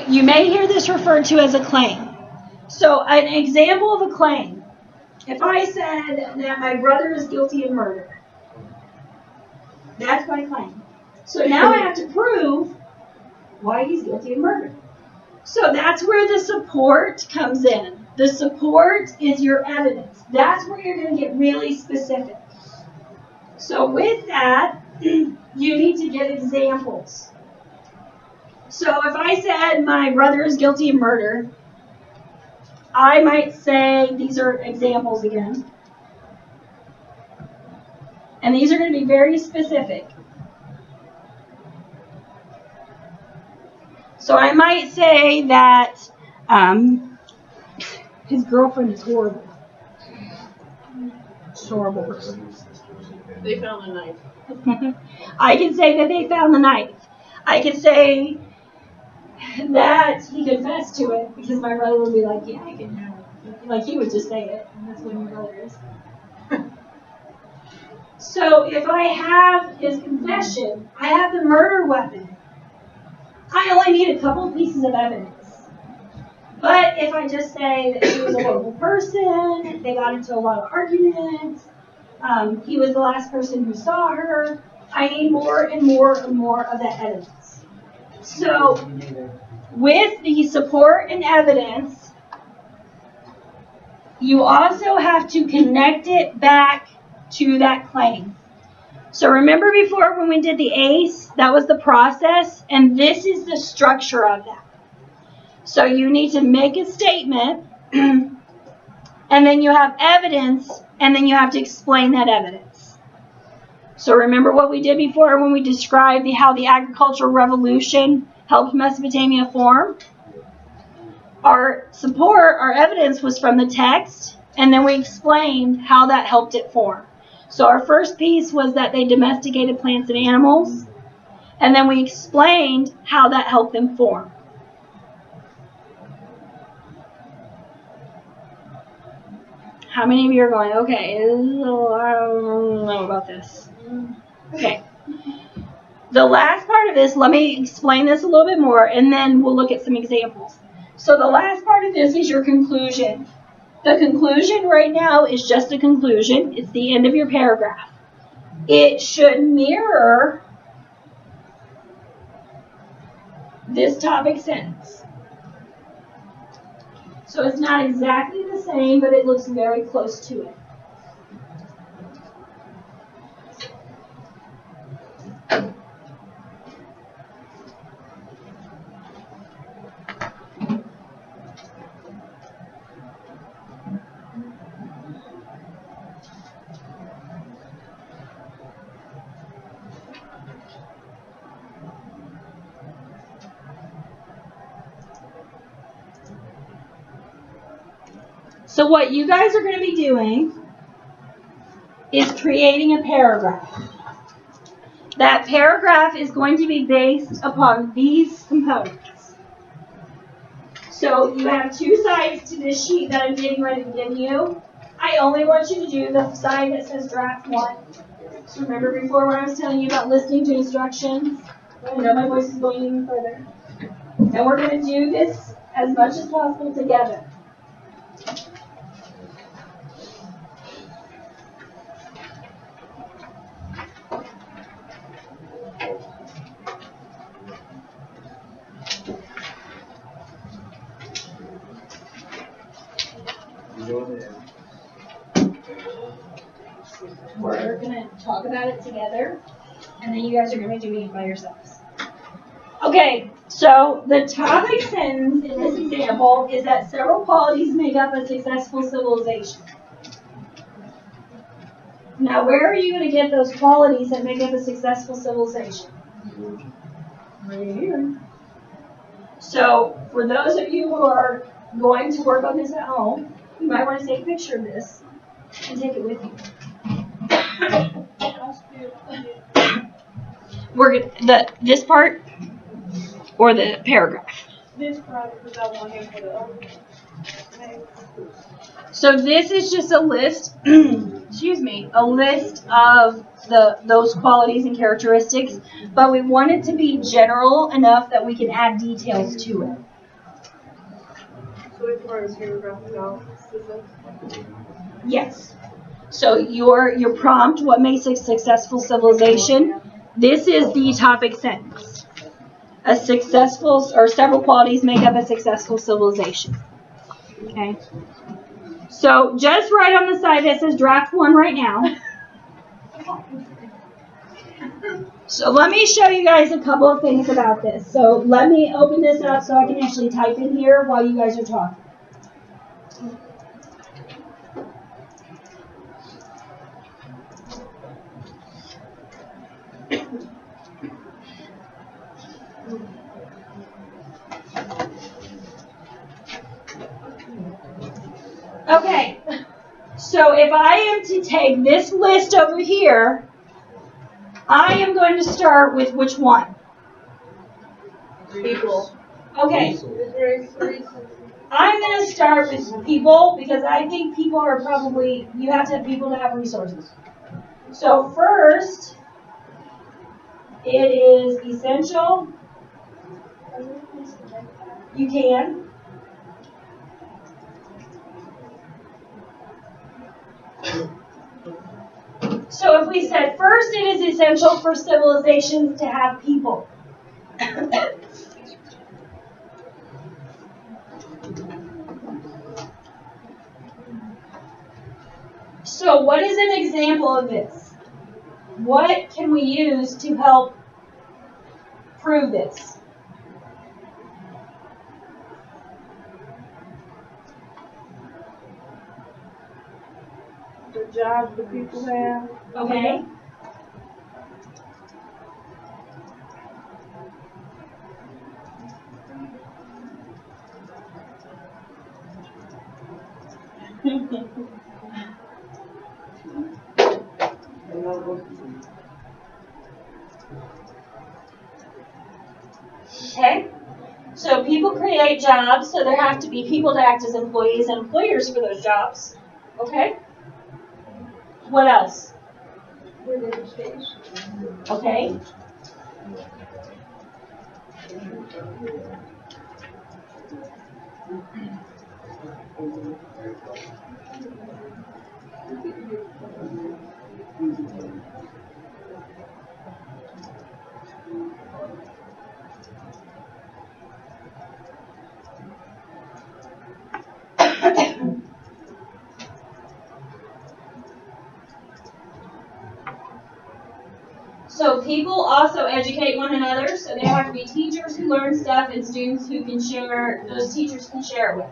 You may hear this referred to as a claim. So an example of a claim, if I said that my brother is guilty of murder, that's my claim. So now I have to prove why he's guilty of murder. So that's where the support comes in. The support is your evidence. That's where you're going to get really specific. So with that, you need to get examples. So if I said my brother is guilty of murder, I might say, these are examples again, and these are going to be very specific. So I might say that his girlfriend is horrible. She's a horrible person. They found the knife. I can say that they found the knife. I can say that he confessed to it, because my brother would be like, yeah, I can know. Like, he would just say it, and that's what my brother is. So if I have his confession, I have the murder weapon. I only need a couple pieces of evidence. But if I just say that he was a horrible person, they got into a lot of arguments, he was the last person who saw her, I need more and more and more of that evidence. So with the support and evidence, you also have to connect it back to that claim. So remember before when we did the ACE, that was the process, and this is the structure of that. So you need to make a statement, and then you have evidence, and then you have to explain that evidence. So remember what we did before when we described how the agricultural revolution helped Mesopotamia form? Our support, our evidence was from the text, and then we explained how that helped it form. So our first piece was that they domesticated plants and animals, and then we explained how that helped them form. How many of you are going, okay, I don't know about this. Okay. The last part of this, let me explain this a little bit more, and then we'll look at some examples. So the last part of this is your conclusion. The conclusion right now is just a conclusion. It's the end of your paragraph. It should mirror this topic sentence. So it's not exactly the same, but it looks very close to it. So what you guys are going to be doing is creating a paragraph. That paragraph is going to be based upon these components. So you have two sides to this sheet that I'm getting ready to give you. I only want you to do the side that says draft 1. So remember before when I was telling you about listening to instructions? I know my voice is going even further. And we're going to do this as much as possible together. We're going to talk about it together, and then you guys are going to be doing it by yourselves. Okay, so the topic sentence in this example is that several qualities make up a successful civilization. Now, where are you going to get those qualities that make up a successful civilization? Right here. So, for those of you who are going to work on this at home, you might want to take a picture of this and take it with you. We're this part or the paragraph. This product is out on here for the other. So this is just a list, excuse me, a list of those qualities and characteristics, but we want it to be general enough that we can add details to it. So which part is paragraph now? Yes. So your prompt, what makes a successful civilization? This is the topic sentence. A successful, or several qualities make up a successful civilization. Okay. So just right on the side that says draft 1 right now. So let me show you guys a couple of things about this. So let me open this up so I can actually type in here while you guys are talking. Okay, so if I am to take this list over here, I am going to start with which one? People. Okay, I'm going to start with people because I think people are probably, you have to have people to have resources. So first, it is essential. You can. So if we said first, it is essential for civilizations to have people. So what is an example of this? What can we use to help prove this? The job the people have. Okay. Okay. So people create jobs, so there have to be people to act as employees and employers for those jobs. Okay. What else? Okay. So people also educate one another, so there have to be teachers who learn stuff and students who can share, those teachers can share with.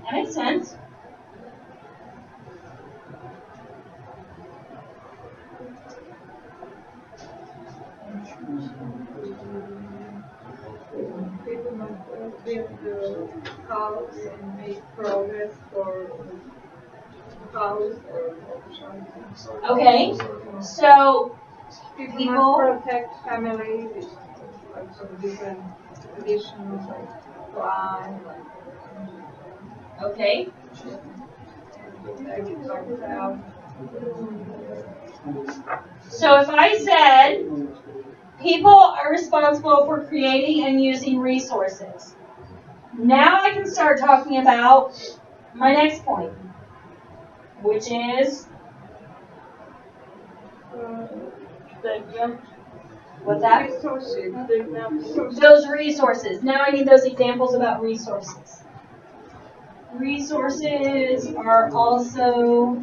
That makes sense. People must build the house and make progress for house or something. Okay, so People people, must protect family with like some different traditions like crime, okay, like it's like that. so if I said people are responsible for creating and using resources, now I can start talking about my next point, which is, what's that? Resources. Those resources. Now I need those examples about resources. Resources are also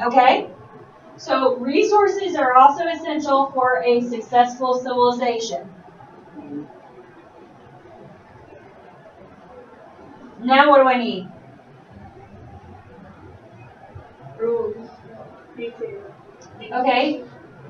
okay? So resources are also essential for a successful civilization. Now what do I need? Rules. Details. Okay?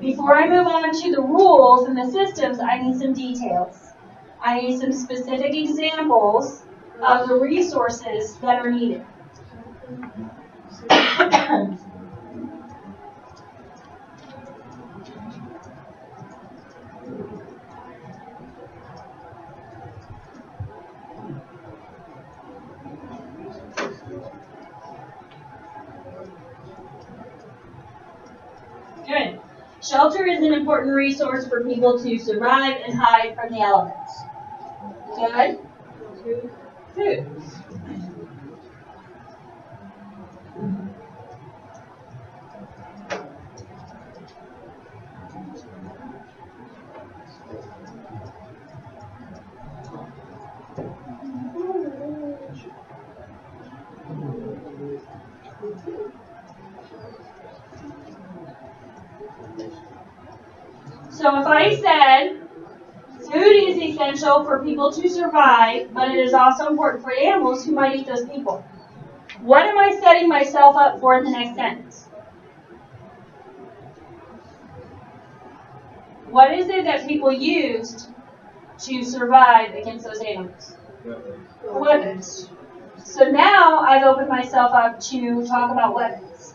Before I move on to the rules and the systems, I need some details. I need some specific examples of the resources that are needed. Good. Shelter is an important resource for people to survive and hide from the elements. Good. Food. So if I said food is essential for people to survive, but it is also important for animals, who might eat those people? What am I setting myself up for in the next sentence? What is it that people used to survive against those animals? Weapons. So now I've opened myself up to talk about weapons.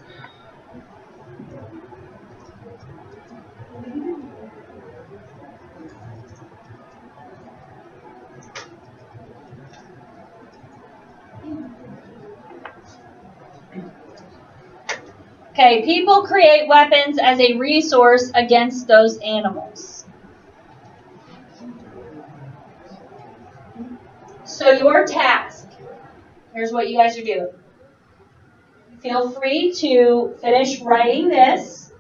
Okay, people create weapons as a resource against those animals. So your task, here's what you guys are doing. Feel free to finish writing this.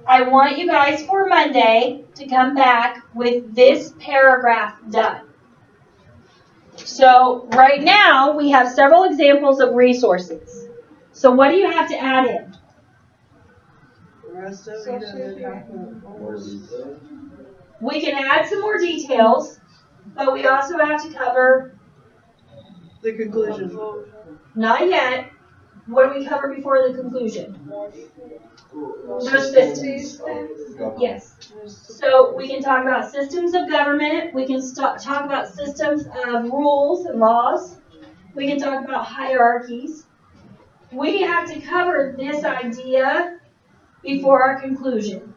I want you guys for Monday to come back with this paragraph done. So right now we have several examples of resources. So what do you have to add in? We can add some more details, but we also have to cover the conclusion. Not yet. What do we cover before the conclusion? Those systems. Yes. So we can talk about systems of government. We can talk about systems of rules and laws. We can talk about hierarchies. We have to cover this idea before our conclusion.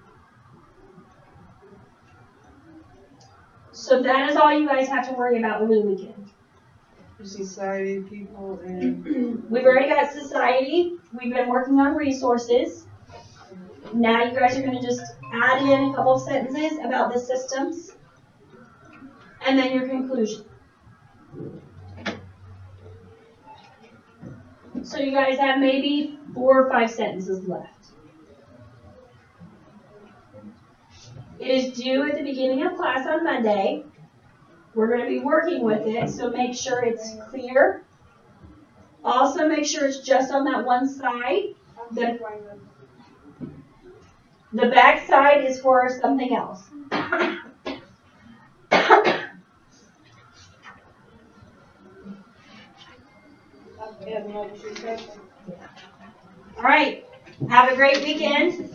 So that is all you guys have to worry about over the weekend. Society, people, and we've already got society. We've been working on resources. Now you guys are going to just add in a couple of sentences about the systems, and then your conclusion. So you guys have maybe 4 or 5 sentences left. It is due at the beginning of class on Monday. We're going to be working with it, so make sure it's clear. Also make sure it's just on that one side. The back side is for something else. All right. Have a great weekend.